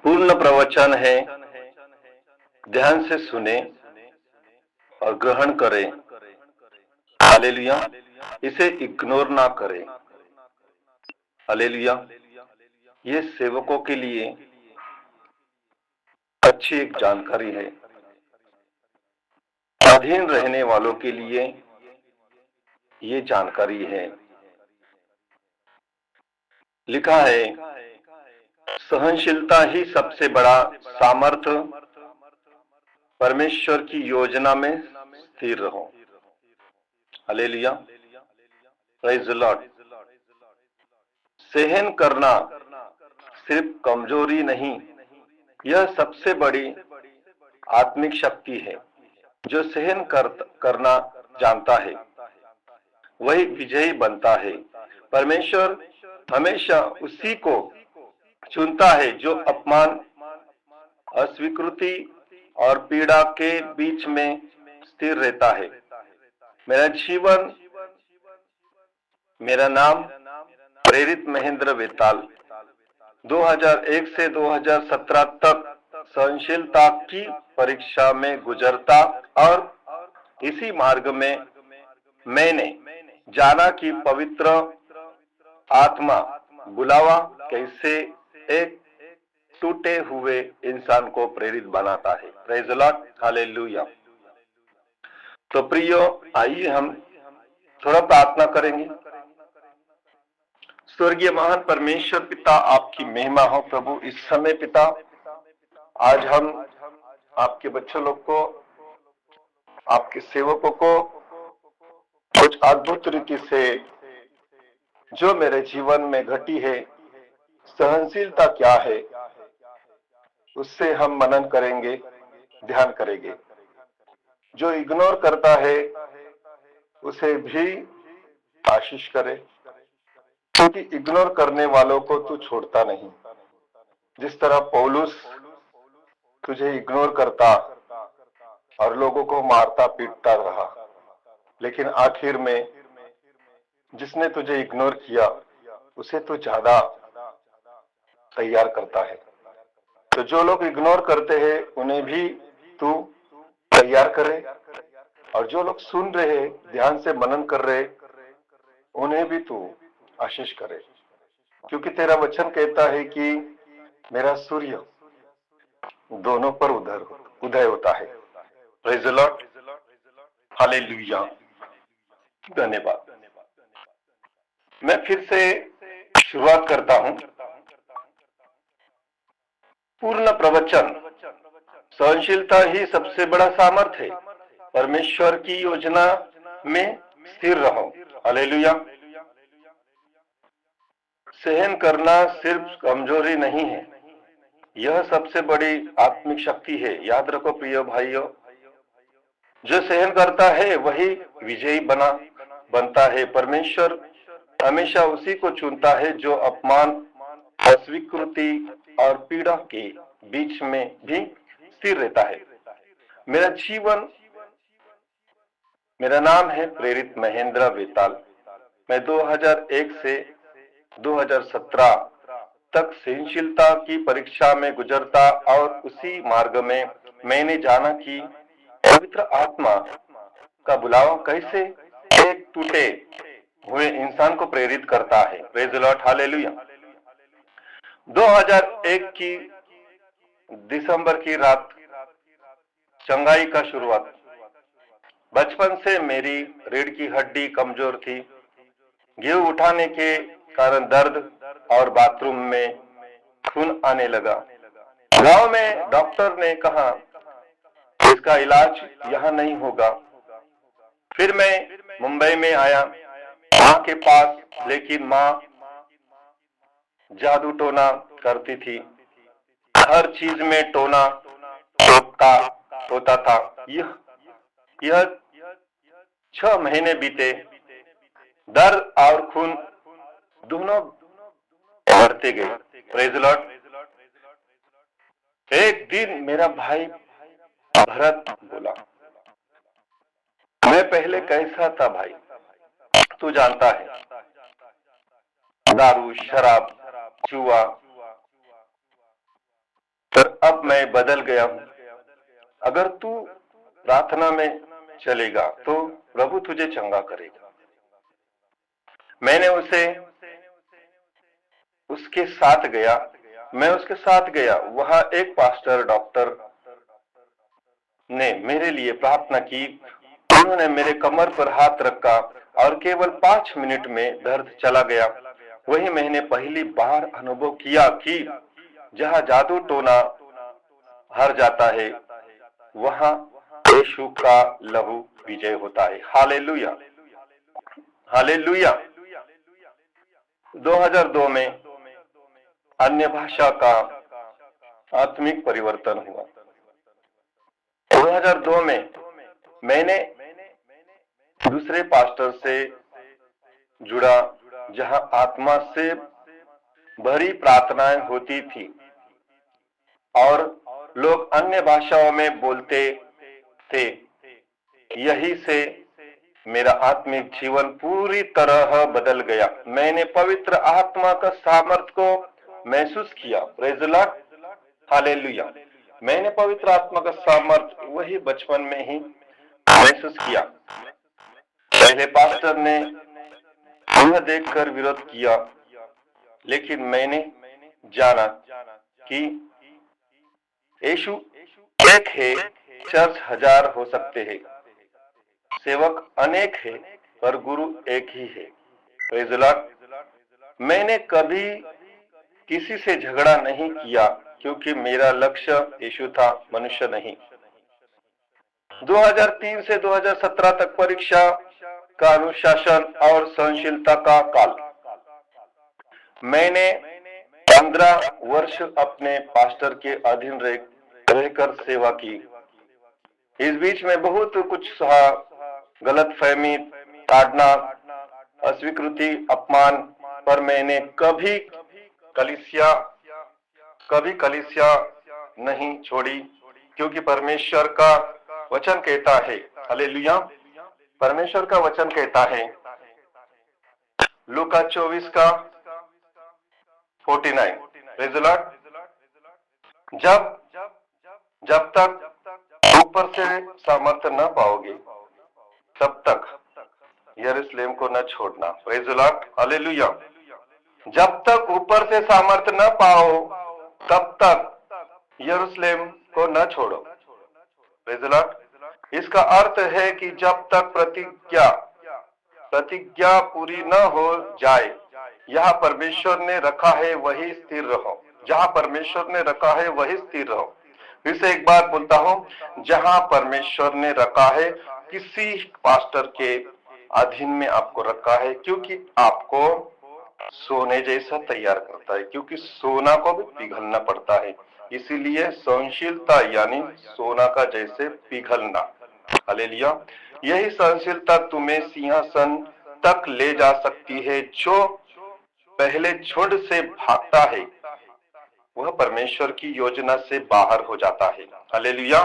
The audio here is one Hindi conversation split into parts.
पूर्ण प्रवचन है, ध्यान से सुने और ग्रहण करें। हालेलुया। इसे इग्नोर ना करें। हालेलुया। ये सेवकों के लिए अच्छी एक जानकारी है, अधीन रहने वालों के लिए ये जानकारी है। लिखा है, सहनशीलता ही सबसे बड़ा सामर्थ्य, परमेश्वर की योजना में स्थिर रहो। हालेलुया। Praise the Lord. सहन करना सिर्फ कमजोरी नहीं, यह सबसे बड़ी आत्मिक शक्ति है। जो सहन करना जानता है वही विजयी बनता है। परमेश्वर हमेशा उसी को चुनता है जो अपमान, अस्वीकृति और पीड़ा के बीच में स्थिर रहता है। मेरा जीवन, मेरा नाम प्रेरित महेंद्र वेताल 2001 से 2017 तक सहनशीलता की परीक्षा में गुजरता और इसी मार्ग में मैंने जाना कि पवित्र आत्मा बुलावा कैसे एक टूटे हुए इंसान को प्रेरित बनाता है। Praise the Lord. हालेलुया। तो प्रियो, आइए हम थोड़ा प्रार्थना करेंगे। स्वर्गीय महान परमेश्वर पिता, आपकी महिमा हो प्रभु। इस समय पिता, आज हम आपके बच्चों लोग को, आपके सेवकों को कुछ अद्भुत रीति से जो मेरे जीवन में घटी है, सहनशीलता क्या है, उससे हम मनन करेंगे, ध्यान करेंगे। जो इग्नोर करता है उसे भी आशीष करे, क्योंकि इग्नोर करने वालों को तू छोड़ता नहीं। जिस तरह पौलुस तुझे इग्नोर करता और लोगों को मारता पीटता रहा, लेकिन आखिर में जिसने तुझे इग्नोर किया उसे तू ज्यादा तैयार करता है। तो जो लोग इग्नोर करते हैं उन्हें भी तू तैयार करे, और जो लोग सुन रहे, ध्यान से मनन कर रहे, उन्हें भी तू आशीष करे, क्योंकि तेरा वचन कहता है कि मेरा सूर्य दोनों पर उदय होता है। Praise the Lord. हालेलुया। धन्यवाद। मैं फिर से शुरुआत करता हूं। पूर्ण प्रवचन, सहनशीलता ही सबसे बड़ा सामर्थ्य है, परमेश्वर की योजना में स्थिर रहो। हालेलुया। सहन करना सिर्फ कमजोरी नहीं है, यह सबसे बड़ी आत्मिक शक्ति है। याद रखो प्रिय भाइयों, जो सहन करता है वही विजयी बनता है। परमेश्वर हमेशा उसी को चुनता है जो अपमान, अस्वीकृति और पीड़ा के बीच में भी स्थिर रहता है। मेरा जीवन, मेरा नाम है प्रेरित महेंद्र वेताल। मैं 2001 से 2017 तक सहनशीलता की परीक्षा में गुजरता और उसी मार्ग में मैंने जाना कि पवित्र आत्मा का बुलावा कैसे एक टूटे हुए इंसान को प्रेरित करता है। Praise the Lord. हालेलुया। 2001 की दिसंबर की रात, चंगाई का शुरुआत। बचपन से मेरी रीढ़ की हड्डी कमजोर थी। गेहूं उठाने के कारण दर्द और बाथरूम में खून आने लगा। गांव में डॉक्टर ने कहा इसका इलाज यहाँ नहीं होगा। फिर मैं मुंबई में आया माँ के पास, लेकिन माँ जादू टोना करती थी। हर चीज में टोना टोटका होता था। यह 6 महीने बीते। दर्द और खून दोनों बढ़ते गए। Praise the Lord. एक दिन मेरा भाई भरत बोला, मैं पहले कैसा था भाई, तू जानता है, दारू, शराब, जुआ, अब मैं बदल गया हूं। अगर तू प्रार्थना में चलेगा तो प्रभु तुझे चंगा करेगा। मैंने उसके साथ गया, मैं उसके साथ गया। वहां एक पास्टर डॉक्टर ने मेरे लिए प्रार्थना की। उन्होंने मेरे कमर पर हाथ रखा और केवल 5 मिनट में दर्द चला गया। वही मैंने पहली बार अनुभव किया कि जहां जादू टोना हार जाता है, वहां यीशु का लहू विजय होता है। Hallelujah, hallelujah. 2002 में अन्य भाषा का आत्मिक परिवर्तन हुआ। 2002 में मैंने दूसरे पास्टर से जुड़ा, जहां आत्मा से भरी प्रार्थनाएं होती थी और लोग अन्य भाषाओं में बोलते थे। यही से मेरा आत्मिक जीवन पूरी तरह बदल गया। मैंने पवित्र आत्मा का सामर्थ्य को महसूस किया। Praise the Lord, hallelujah. मैंने पवित्र आत्मा का सामर्थ्य वही बचपन में ही महसूस किया। पहले पास्टर ने यह देखकर विरोध किया, लेकिन मैंने जाना कि यीशु एक है, चर्च हजार हो सकते हैं, सेवक अनेक है, पर गुरु एक ही है। Praise the Lord. मैंने कभी किसी से झगड़ा नहीं किया, क्योंकि मेरा लक्ष्य यीशु था, मनुष्य नहीं। 2003 से 2017 तक परीक्षा का अनुशासन और सहनशीलता का काल। मैंने 15 वर्ष अपने पास्टर के अधीन रहकर सेवा की। इस बीच में बहुत कुछ सहा, गलतफहमी, ताड़ना, अस्वीकृति, अपमान, पर मैंने कभी कलीसिया नहीं छोड़ी, क्योंकि परमेश्वर का वचन कहता है, हालेलुया, परमेश्वर का वचन कहता है, लूका 24 का 49, प्रेज़ द लॉर्ड। जब तक ऊपर से सामर्थ्य न पाओगे, तब तक यरूशलेम को न छोड़ना। Praise the Lord, hallelujah. जब तक ऊपर से सामर्थ्य न पाओ, तब तक यरूशलेम को न छोड़ो। Praise the Lord. इसका अर्थ है कि जब तक प्रतिज्ञा पूरी न हो जाए, यहाँ परमेश्वर ने रखा है वही स्थिर रहो। जहाँ परमेश्वर ने रखा है वही स्थिर रहो। फिर से एक बात बोलता हूँ, जहाँ परमेश्वर ने रखा है, किसी पास्टर के अधीन में आपको रखा है, क्योंकि आपको सोने जैसा तैयार करता है, क्योंकि सोना को भी पिघलना पड़ता है। इसीलिए सहनशीलता यानी सोना का जैसे पिघलना। हालेलुया। यही सहनशीलता तुम्हें सिंहासन तक ले जा सकती है। जो पहले झुंड से भागता है, वह परमेश्वर की योजना से बाहर हो जाता है। हालेलुया।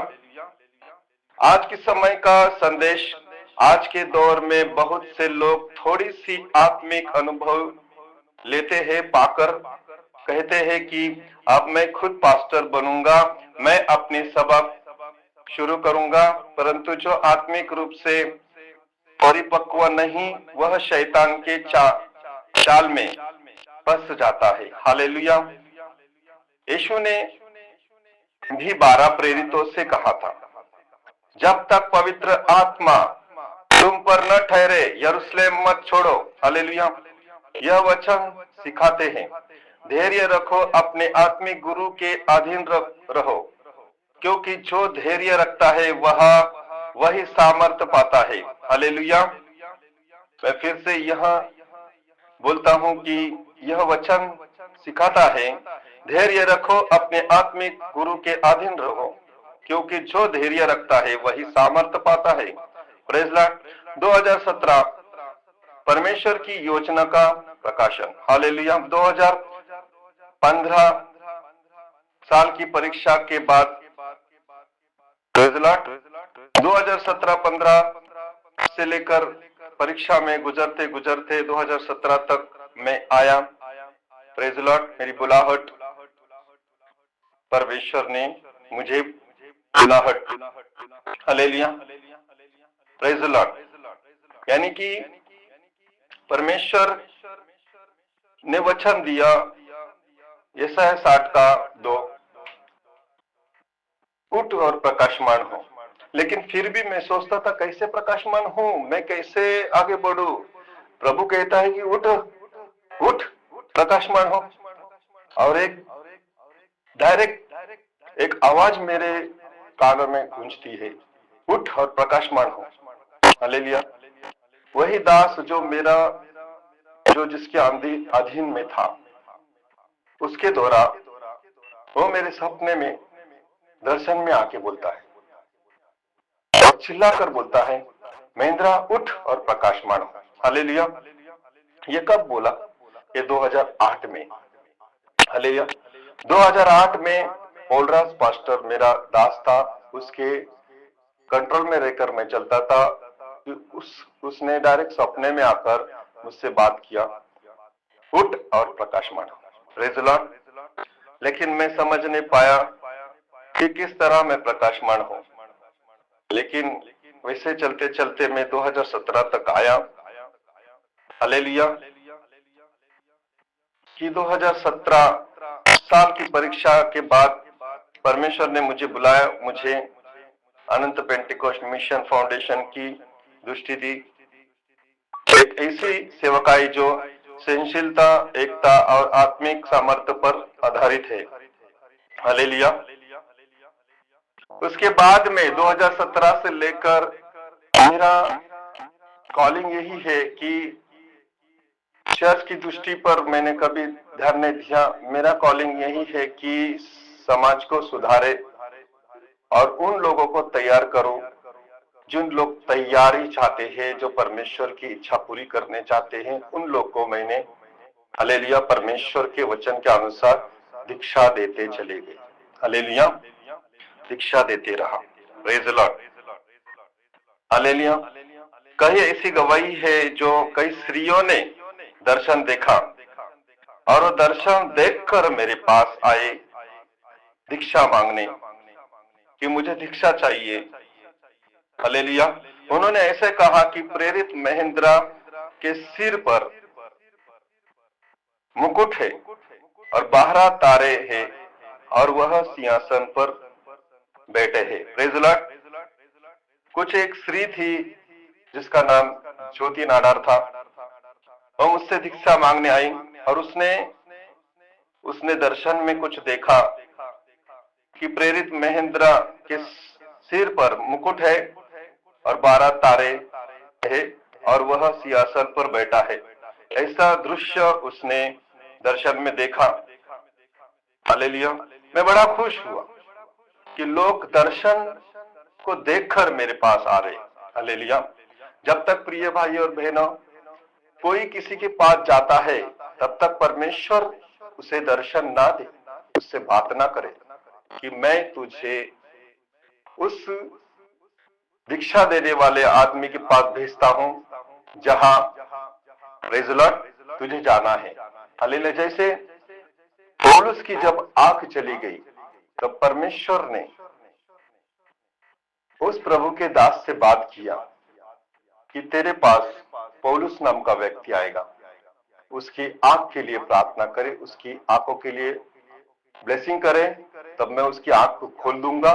आज के समय का संदेश, आज के दौर में बहुत से लोग थोड़ी सी आत्मिक अनुभव लेते हैं, पाकर कहते हैं कि अब मैं खुद पास्टर बनूंगा, मैं अपनी सबक शुरू करूंगा, परंतु जो आत्मिक रूप से परिपक्व नहीं, वह शैतान के चाल में फंस जाता है। हालेलुया। यीशु ने भी 12 प्रेरितों से कहा था, जब तक पवित्र आत्मा तुम पर न ठहरे, यरूशलेम मत छोड़ो। हालेलुया। यह वचन सिखाते हैं, धैर्य रखो, अपने आत्मिक गुरु के अधीन रहो, क्योंकि जो धैर्य रखता है वही सामर्थ्य पाता है। हालेलुया। मैं फिर से यहाँ बोलता हूँ कि यह वचन सिखाता है, धैर्य रखो, अपने आत्मिक गुरु के अधीन रहो, क्योंकि जो धैर्य रखता है वही सामर्थ्य पाता है। Praise Lord. 2017 परमेश्वर की योजना का प्रकाशन। हालेलुया। 2015 साल की परीक्षा के बाद, प्रेज़ लॉर्ड, 2017-15 से लेकर परीक्षा में गुजरते गुजरते 2017 तक मैं आया। Praise Lord. मेरी बुलाहट परमेश्वर ने मुझे बुलाहट, हालेलुया, प्रेज द लॉर्ड। यानी कि परमेश्वर ने वचन दिया, यशायाह 60 का 2, उठ और प्रकाशमान हो। लेकिन फिर भी मैं सोचता था कैसे प्रकाशमान हूं, मैं कैसे आगे बढ़ूं। प्रभु कहता है कि उठ उठ प्रकाशमान हो, और एक डायरेक्ट एक आवाज मेरे कानों में गूंजती है, उठ और प्रकाशमान हो, हालेलुया। वही दास जो जिसके अधीन में था, उसके द्वारा वो मेरे सपने में, दर्शन में आके बोलता है और चिल्लाकर बोलता है, महेंद्रा उठ और प्रकाशमान हो, हालेलुया। ये कब बोला? ये 2008 में, हालेलुया। 2008 में पोलराज पास्टर मेरा दास था, उसके कंट्रोल में रहकर मैं चलता था। उसने डायरेक्ट सपने में आकर मुझसे बात किया, उठ और प्रकाशमान हो, प्रेज़ द लॉर्ड। लेकिन मैं समझ नहीं पाया कि किस तरह मैं प्रकाशमान हूं। लेकिन वैसे चलते चलते मैं 2017 तक आया, हालेलुया। कि 2017 साल की परीक्षा के बाद परमेश्वर ने मुझे बुलाया, मुझे अनंत पेंटिकोस्ट मिशन फाउंडेशन की दृष्टि दी, एक ऐसी सेवकाई जो सहनशीलता, एकता और आत्मिक सामर्थ्य पर आधारित है, हालेलुया। उसके बाद में 2017 से लेकर मेरा कॉलिंग यही है कि चर्च की दृष्टि पर मैंने कभी ध्यान नहीं दिया। मेरा कॉलिंग यही है कि समाज को सुधारे और उन लोगों को तैयार करो जिन लोग तैयारी चाहते हैं, जो परमेश्वर की इच्छा पूरी करने चाहते हैं। उन लोग को मैंने, हालेलुया, परमेश्वर के वचन के अनुसार दीक्षा देते चले गए, हालेलुया, दीक्षा देते रहा, प्रेज़ द लॉर्ड, हालेलुया। कई ऐसी गवाही है जो कई स्त्रियों ने दर्शन देखा और वो दर्शन देखकर मेरे पास आए दीक्षा मांगने कि मुझे दीक्षा चाहिए, हालेलुया। उन्होंने ऐसे कहा कि प्रेरित महेंद्रा के सिर पर मुकुट है और 12 तारे हैं और वह सिंहासन पर बैठे हैं, प्रेज़ द लॉर्ड। कुछ एक स्त्री थी जिसका नाम ज्योति नाडार था, वह मुझसे दीक्षा मांगने आई और उसने दर्शन में कुछ देखा कि प्रेरित महेंद्रा के सिर पर मुकुट है और 12 तारे है और वह सिंहासन पर बैठा है। ऐसा दृश्य उसने दर्शन में देखा, हालेलुया। मैं बड़ा खुश हुआ कि लोग दर्शन को देखकर मेरे पास आ रहे, हालेलुया। जब तक प्रिय भाई और बहनों कोई किसी के पास जाता है, तब तक परमेश्वर उसे दर्शन ना दे, उससे बात ना करे कि मैं तुझे उस दीक्षा देने वाले आदमी के पास भेजता हूं जहां, प्रेज़ द लॉर्ड, तुझे जाना है, हालेलुया। जैसे पौलुस की जब आंख चली गई, तो परमेश्वर ने उस प्रभु के दास से बात किया कि तेरे पास पौलुस नाम का व्यक्ति आएगा, उसकी आंख के लिए प्रार्थना करे, उसकी आंखों के लिए ब्लेसिंग करे, तब मैं उसकी आंख को खोल दूंगा,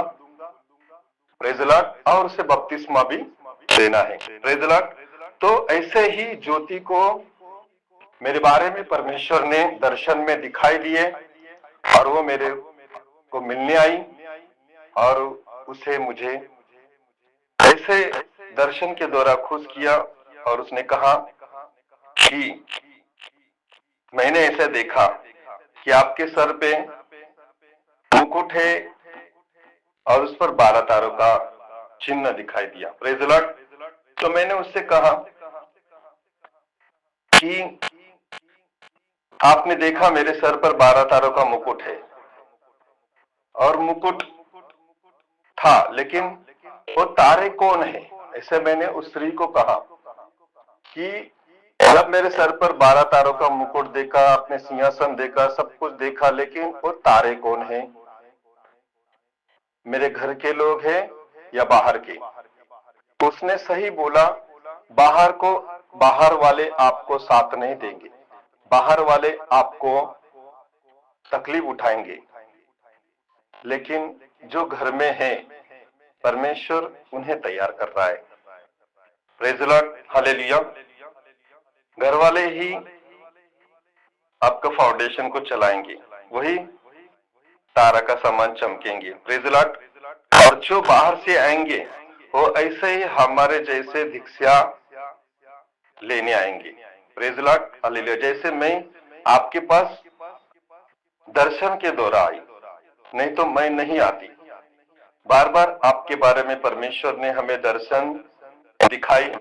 प्रेज़ द लॉर्ड, और उसे बपतिस्मा भी देना है, प्रेज़ द लॉर्ड। तो ऐसे ही ज्योति को मेरे बारे में परमेश्वर ने दर्शन में दिखाई दिए और वो मेरे को मिलने आई और उसे मुझे ऐसे दर्शन के द्वारा खुश किया और उसने कहा कि मैंने ऐसे देखा कि आपके सर पे मुकुट है और उस पर 12 तारों का चिन्ह दिखाई दिया, प्रेज़ द लॉर्ड। तो मैंने उससे कहा कि आपने देखा मेरे सर पर 12 तारों का मुकुट है, और मुकुट था, लेकिन वो तारे कौन है? ऐसे मैंने उस स्त्री को कहा कि जब मेरे सर पर 12 तारों का मुकुट देखा, अपने सिंहासन देखा, सब कुछ देखा, लेकिन वो तारे कौन है? मेरे घर के लोग हैं या बाहर के? उसने सही बोला, बाहर वाले आपको साथ नहीं देंगे, बाहर वाले आपको तकलीफ उठाएंगे, लेकिन जो घर में है परमेश्वर उन्हें तैयार कर रहा है। Praise the Lord, hallelujah. घर वाले ही आपका फाउंडेशन को चलाएंगे, वही तारा का सामान चमकेंगे। Praise the Lord. और जो बाहर से आएंगे वो ऐसे ही हमारे जैसे दीक्षा लेने आएंगे। Praise the Lord, hallelujah. जैसे मैं आपके पास दर्शन के द्वारा आई, नहीं तो मैं नहीं आती। बार बार आपके बारे में परमेश्वर ने हमें दर्शन दिखाई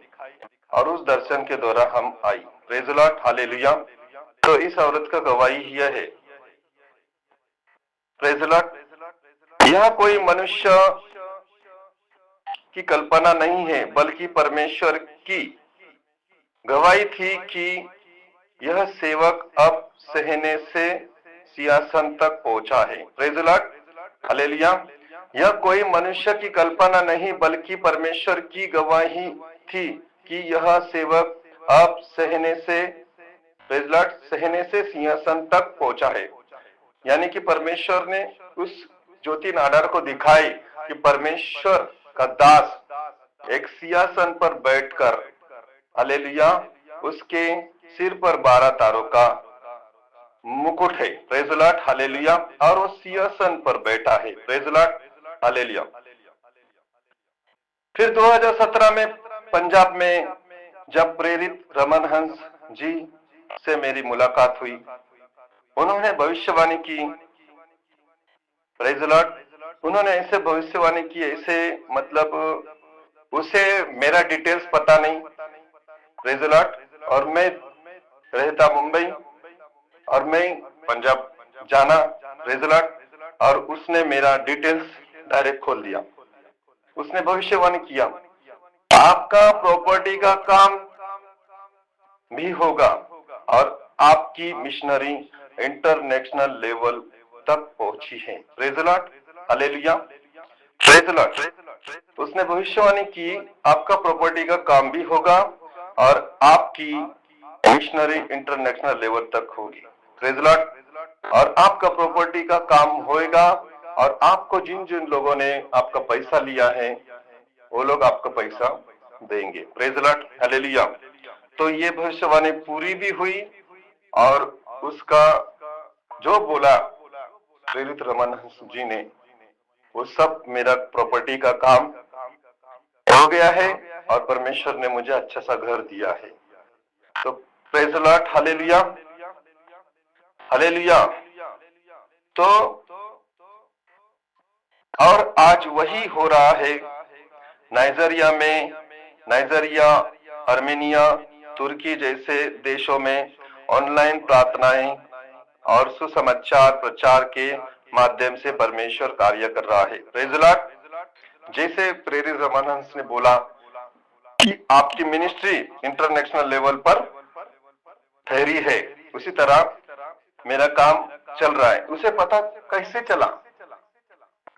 और उस दर्शन के द्वारा हम आई। Praise the Lord, hallelujah. तो इस औरत का गवाही यह है। Praise the Lord. यह कोई मनुष्य की कल्पना नहीं है, बल्कि परमेश्वर की गवाही थी कि यह सेवक अब सहने से सिंहासन तक पहुंचा है। Praise the Lord, hallelujah. यह कोई मनुष्य की कल्पना नहीं, बल्कि परमेश्वर की गवाही थी कि यह सेवक अब सहने से, प्रेज़ द लॉर्ड, सहने से सिंहासन तक पहुंचा है। यानी कि परमेश्वर ने उस ज्योति नाडार को दिखाई कि परमेश्वर का दास एक सिंहासन पर बैठकर, हालेलुया, उसके सिर पर 12 तारों का मुकुट है। Praise the Lord, hallelujah. और वो सिंहासन पर बैठा है। Praise the Lord, hallelujah. फिर 2017 में पंजाब में जब प्रेरित रमन हंस जी से मेरी मुलाकात हुई, उन्होंने भविष्यवाणी की। Praise the Lord. उन्होंने ऐसे भविष्यवाणी की, ऐसे मतलब उसे मेरा डिटेल्स पता नहीं। Praise the Lord. और मैं रहता मुंबई और मैं पंजाब जाना। Praise the Lord. और उसने मेरा डिटेल्स डायरेक्ट खोल दिया। उसने भविष्यवाणी किया, आपका प्रॉपर्टी का काम भी होगा और आपकी मिशनरी इंटरनेशनल लेवल तक पहुंची है। Praise the Lord, hallelujah. Praise the Lord. उसने भविष्यवाणी की, आपका प्रॉपर्टी का काम भी होगा और आपकी मिशनरी इंटरनेशनल लेवल तक होगी। Praise the Lord. और आपका प्रॉपर्टी का काम होएगा और आपको जिन जिन लोगों ने आपका पैसा लिया है वो लोग आपका पैसा देंगे। Praise the Lord, hallelujah. तो ये भविष्यवाणी पूरी भी हुई और उसका जो बोला प्रेरित रमन हंस जी ने, वो सब मेरा प्रॉपर्टी का काम हो गया है और परमेश्वर ने मुझे अच्छा सा घर दिया है। तो praise the Lord, hallelujah, hallelujah. तो और आज वही हो रहा है नाइजीरिया में, नाइजीरिया, आर्मेनिया, तुर्की जैसे देशों में ऑनलाइन प्रार्थनाएं और सुसमाचार प्रचार के माध्यम से परमेश्वर कार्य कर रहा है। Praise the Lord. जैसे प्रेरित रमन हंस ने बोला कि आपकी मिनिस्ट्री इंटरनेशनल लेवल पर ठहरी है, उसी तरह मेरा काम चल रहा है। उसे पता कैसे चला?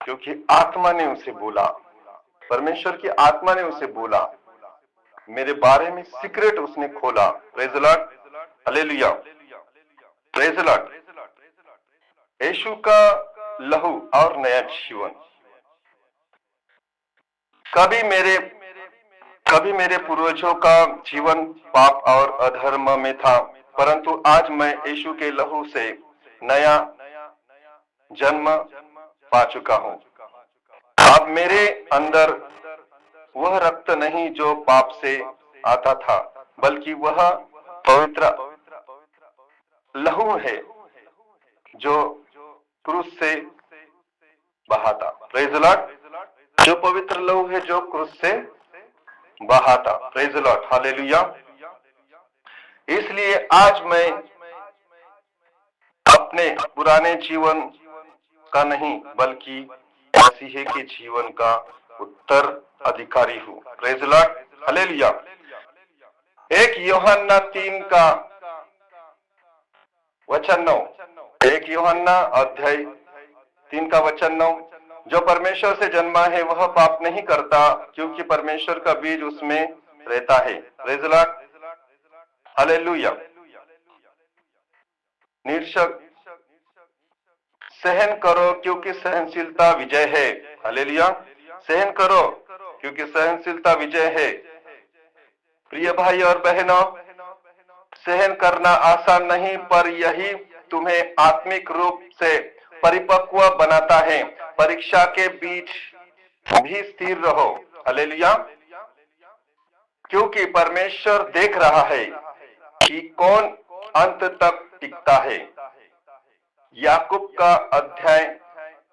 क्योंकि आत्मा ने उसे बोला, परमेश्वर की आत्मा ने उसे बोला, मेरे बारे में सीक्रेट उसने खोला। Praise the Lord, hallelujah. Praise the Lord. यीशु का लहू और नया जीवन। कभी मेरे पूर्वजों का जीवन पाप और अधर्म में था, परंतु आज मैं यीशु के लहू से नया जन्म पा चुका हूँ। अब मेरे अंदर वह रक्त नहीं जो पाप से आता था, बल्कि वह पवित्र लहू है जो क्रूस से बहा था। Praise the Lord. जो पवित्र लहू है जो क्रूस से बहा था। Praise the Lord, hallelujah. इसलिए आज मैं अपने पुराने जीवन का नहीं, बल्कि मसीह के जीवन का उत्तर अधिकारी हूँ। Praise the Lord, hallelujah. 1 यूहन्ना 3 का वचन 9, 1 यूहन्ना अध्याय 3 का वचन 9, जो परमेश्वर से जन्मा है वह पाप नहीं करता, क्योंकि परमेश्वर का बीज उसमें रहता है। Praise the Lord, hallelujah. निरीक्षक, सहन करो क्योंकि सहनशीलता विजय है। हालेलुया। सहन करो क्योंकि सहनशीलता विजय है। प्रिय भाई और बहनों, सहन करना आसान नहीं, पर यही तुम्हें आत्मिक रूप से परिपक्व बनाता है। परीक्षा के बीच भी स्थिर रहो। हालेलुया। क्योंकि परमेश्वर देख रहा है कि कौन अंत तक टिकता है। याकूब का अध्याय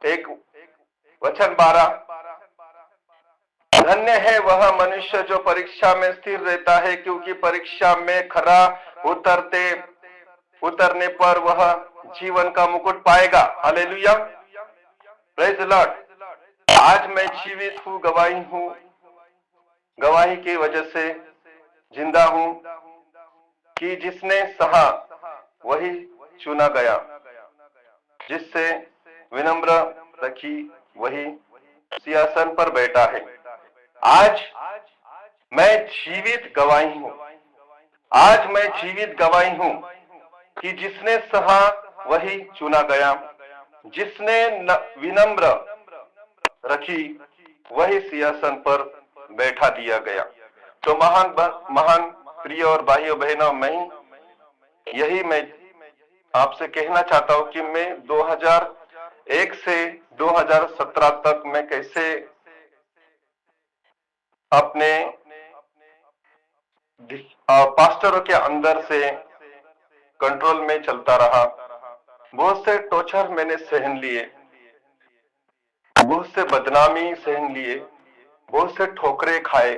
1:12। धन्य है वह मनुष्य जो परीक्षा में स्थिर रहता है, क्योंकि परीक्षा में खरा उतरने पर वह जीवन का मुकुट पाएगा। Hallelujah, praise the Lord. आज मैं जीवित हूँ, गवाही की वजह से जिंदा हूँ कि जिसने सहा वही चुना गया, जिससे विनम्र रखी वही सिंहासन पर बैठा है। आज मैं जीवित गवाही हूँ, आज मैं जीवित गवाही हूँ कि जिसने सहा वही चुना गया, जिसने विनम्र रखी वही सिंहासन पर बैठा दिया गया। तो महान प्रिय और भाइयों बहनों, मैं आपसे कहना चाहता हूं कि मैं 2001 से 2017 तक मैं कैसे अपने पास्टरों के अंदर से कंट्रोल में चलता रहा। बहुत से टॉर्चर मैंने सहन लिए, बहुत से बदनामी सहन लिए, बहुत से ठोकरें खाए।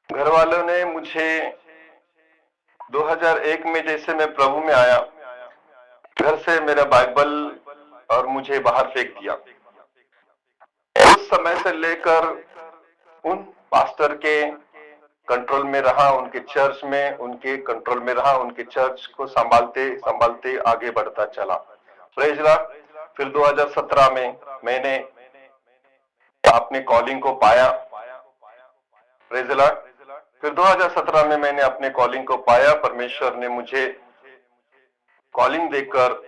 घर वालों ने मुझे 2001 में जैसे मैं प्रभु में आया, घर से मेरा बाइबल और मुझे बाहर फेंक दिया। उस समय से लेकर उन पास्टर के कंट्रोल में रहा, उनके चर्च में उनके कंट्रोल में रहा, उनके चर्च को संभालते संभालते आगे बढ़ता चला। Praise the Lord. फिर 2017 में मैंने अपने कॉलिंग को पाया। Praise the Lord. फिर 2017 में मैंने अपने कॉलिंग को पाया। परमेश्वर ने मुझे कॉलिंग देकर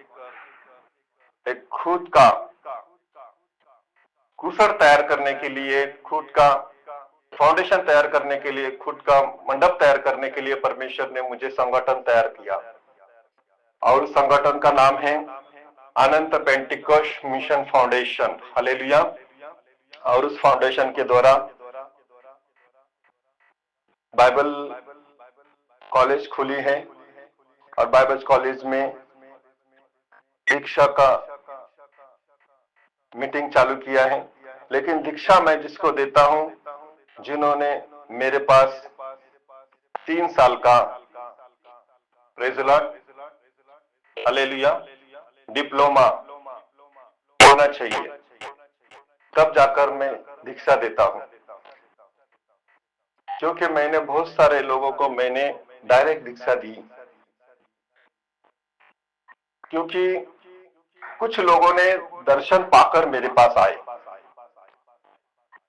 एक खुद का कुशल तैयार करने के लिए, खुद का फाउंडेशन तैयार करने के लिए, खुद का मंडप तैयार करने के लिए परमेश्वर ने मुझे संगठन तैयार किया, और उस संगठन का नाम है अनंत पेंटिकोस्ट मिशन फाउंडेशन। हालेलुया। और उस फाउंडेशन के द्वारा बाइबल कॉलेज खुली है, और बाइबल कॉलेज में दीक्षा का मीटिंग चालू किया है। लेकिन दीक्षा मैं जिसको देता हूं, जिन्होंने मेरे पास 3 साल का, praise the Lord, hallelujah, diploma होना चाहिए, तब जाकर मैं दीक्षा देता हूं। क्योंकि मैंने बहुत सारे लोगों को मैंने डायरेक्ट दीक्षा दी, क्योंकि कुछ लोगों ने दर्शन पाकर मेरे पास आए,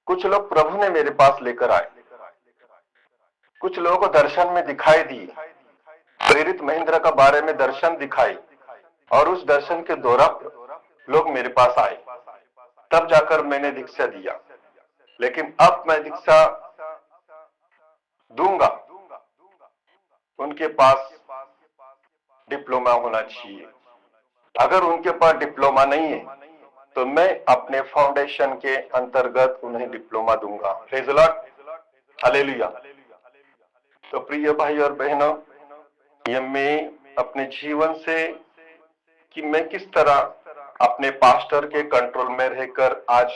कुछ लोग प्रभु ने मेरे पास लेकर आए, कुछ लोगों को दर्शन में दिखाई दी, प्रेरित महेंद्र का बारे में दर्शन दिखाई, और उस दर्शन के द्वारा लोग मेरे पास आए, तब जाकर मैंने दीक्षा दिया। लेकिन अब मैं दीक्षा दूंगा, उनके पास डिप्लोमा होना चाहिए। अगर उनके पास डिप्लोमा नहीं है तो मैं अपने फाउंडेशन के अंतर्गत उन्हें डिप्लोमा दूंगा। Praise the Lord, hallelujah. तो प्रिय भाई और बहनों, ये मैं अपने जीवन से कि मैं किस तरह अपने पास्टर के कंट्रोल में रहकर आज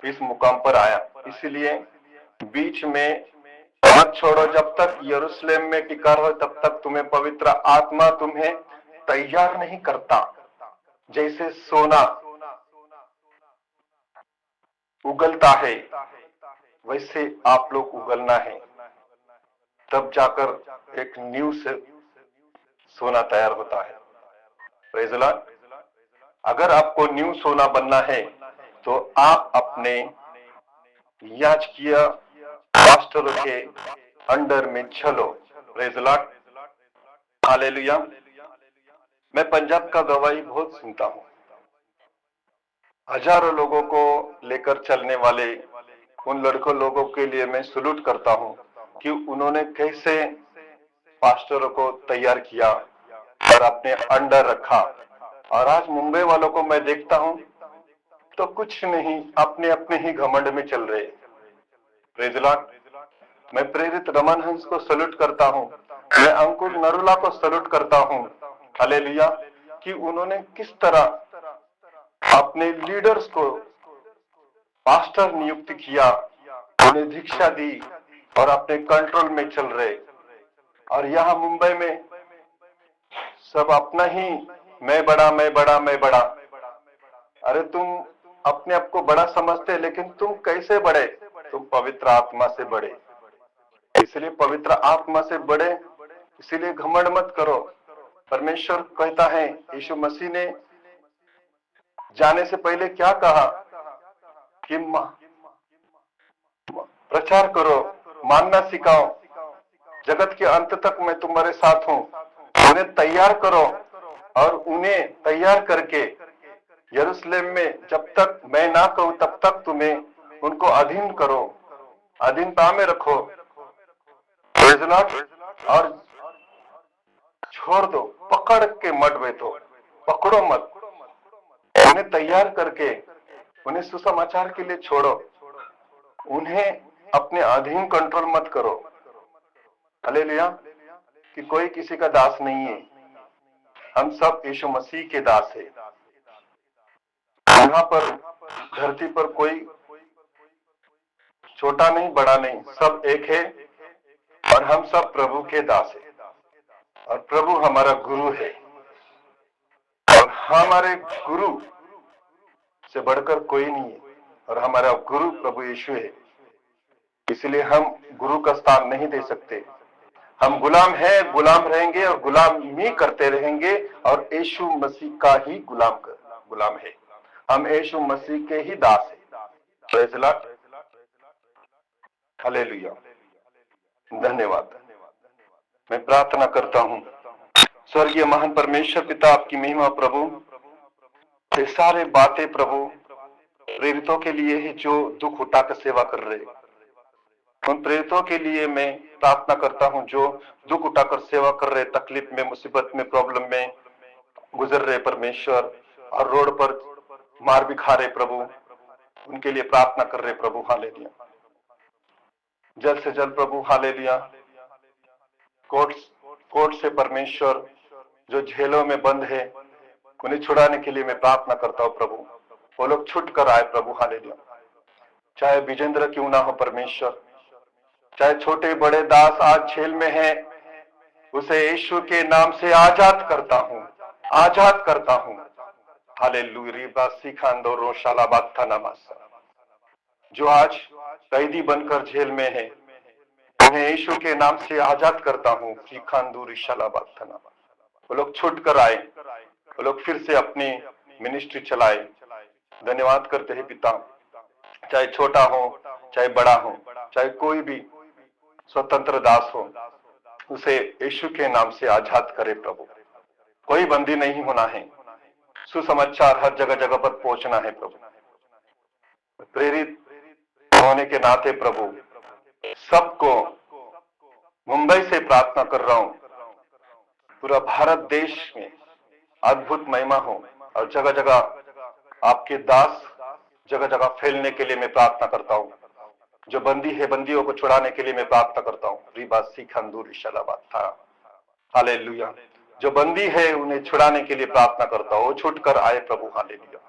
इस मुकाम पर आया। इसलिए बीच में मत छोड़ो, जब तक यरूशलेम में टिका रहो तब तक तुम्हें पवित्र आत्मा तुम्हें तैयार नहीं करता। जैसे सोना उगलता है वैसे आप लोग उगलना है, तब जाकर एक न्यू से सोना तैयार होता है। Praise the Lord. अगर आपको न्यू सोना बनना है तो आप अपने याजकीय पास्टरों के अंडर में चलो। Praise the Lord, hallelujah. मैं पंजाब का गवाही बहुत सुनता हूँ। हजारों लोगों को लेकर चलने वाले उन लड़कों लोगों के लिए मैं सलूट करता हूँ कि उन्होंने कैसे पास्टरों को तैयार किया और अपने अंडर रखा। और आज मुंबई वालों को मैं देखता हूँ तो कुछ नहीं, अपने अपने ही घमंड में चल रहे। प्रेज़ द लॉर्ड, मैं प्रेरित रमन हंस को सलूट करता हूँ, मैं अंकुर नरुला को सलूट करता हूँ, हालेलुया, कि उन्होंने किस तरह अपने लीडर्स को पास्टर नियुक्त किया, उन्हें दीक्षा दी और अपने कंट्रोल में चल रहे। और यहाँ मुंबई में सब अपना ही मैं बड़ा मैं बड़ा मैं बड़ा। अरे तुम अपने आप को बड़ा समझते, लेकिन तुम कैसे बड़े? तुम पवित्र आत्मा से बड़े। इसलिए पवित्र आत्मा से बड़े, इसीलिए घमंड मत करो। परमेश्वर कहता है, यीशु मसीह ने जाने से पहले क्या कहा कि प्रचार करो, मानना सिखाओ, जगत के अंत तक मैं तुम्हारे साथ हूं। उन्हें तैयार करो और उन्हें तैयार करके यरूशलेम में जब तक मैं ना कहूं तब तक तुम्हें उनको अधीन करो, अधीनता में रखो। प्रेज़ द लॉर्ड, और छोड़ दो, पकड़ के मत बैठो, पकड़ो मत, उन्हें तैयार करके उन्हें सुसमाचार के लिए छोड़ो, उन्हें अपने अधीन कंट्रोल मत करो। हालेलुया, कि कोई किसी का दास नहीं है, हम सब यीशु मसीह के दास है। यहाँ पर धरती पर कोई छोटा नहीं बड़ा नहीं, सब एक है और हम सब प्रभु के दास है और प्रभु हमारा गुरु है और हमारे गुरु से बढ़कर कोई नहीं है और हमारा गुरु प्रभु यीशु है। इसलिए हम गुरु का स्थान नहीं दे सकते। हम गुलाम हैं, गुलाम रहेंगे और गुलामी करते रहेंगे और यीशु मसीह का ही गुलाम है। हम यीशु मसीह के ही दास हैं। प्रेज़ द लॉर्ड, हालेलुया, धन्यवाद। मैं प्रार्थना करता हूँ, स्वर्गीय महान परमेश्वर पिता, आपकी महिमा प्रभु, ये सारे बातें प्रभु प्रेरितों के लिए है जो दुख उठाकर सेवा कर रहे। उन प्रेरितों के लिए मैं प्रार्थना करता हूं जो दुख उठाकर सेवा कर रहे, तकलीफ में, मुसीबत में, प्रॉब्लम में गुजर रहे परमेश्वर, और रोड पर मार भी खा रहे प्रभु, उनके लिए प्रार्थना कर रहे प्रभु। हालेलुया, जल्द से जल्द प्रभु, हालेलुया, कोर्ट से परमेश्वर जो जेलों में बंद है उन्हें छुड़ाने के लिए मैं प्रार्थना करता हूं प्रभु। वो लोग छूट कर आए प्रभु, हालेलुया। चाहे विजेंद्र क्यों ना हो परमेश्वर, चाहे छोटे बड़े दास आज जेल में है, उसे यीशु के नाम से आजाद करता हूं, आजाद करता हूं। हालेलुया, सिखांदो रोशाला बात्थानामासा, जो आज कैदी बनकर जेल में है, उन्हें यीशु के नाम से आजाद करता हूं। सिखांदूरी शाला बात्थाना, वो लोग छूट कर आए, वो लोग फिर से अपनी मिनिस्ट्री चलाए। धन्यवाद करते हैं पिता, चाहे छोटा हो चाहे बड़ा हो, चाहे कोई भी स्वतंत्र दास हो, उसे यीशु के नाम से आजाद करे प्रभु। कोई बंदी नहीं होना है, सुसमाचार हर जगह जगह पर पहुंचना है प्रभु। प्रेरित होने के नाते प्रभु सबको मुंबई से प्रार्थना कर रहा हूं, पूरा भारत देश में अद्भुत महिमा हो और जगह जगह आपके दास जगह जगह फैलने के लिए मैं प्रार्थना करता हूं। जो बंदी है, बंदियों को छुड़ाने के लिए मैं प्रार्थना करता हूं। रिबा सिखंदूरी शलाबात था, हालेलुया। जो बंदी है उन्हें छुड़ाने के लिए प्रार्थना करता हूं, वो छूट कर आए प्रभु, हालेलुया।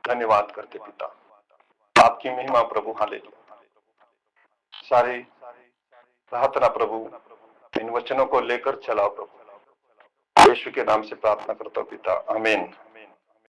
धन्यवाद करते पिता, आपकी महिमा प्रभु, हालेलुया। सारी प्रार्थना प्रभु इन वचनों को लेकर चलाओ प्रभु, यीशु के नाम से प्रार्थना करता हूं पिता, आमीन।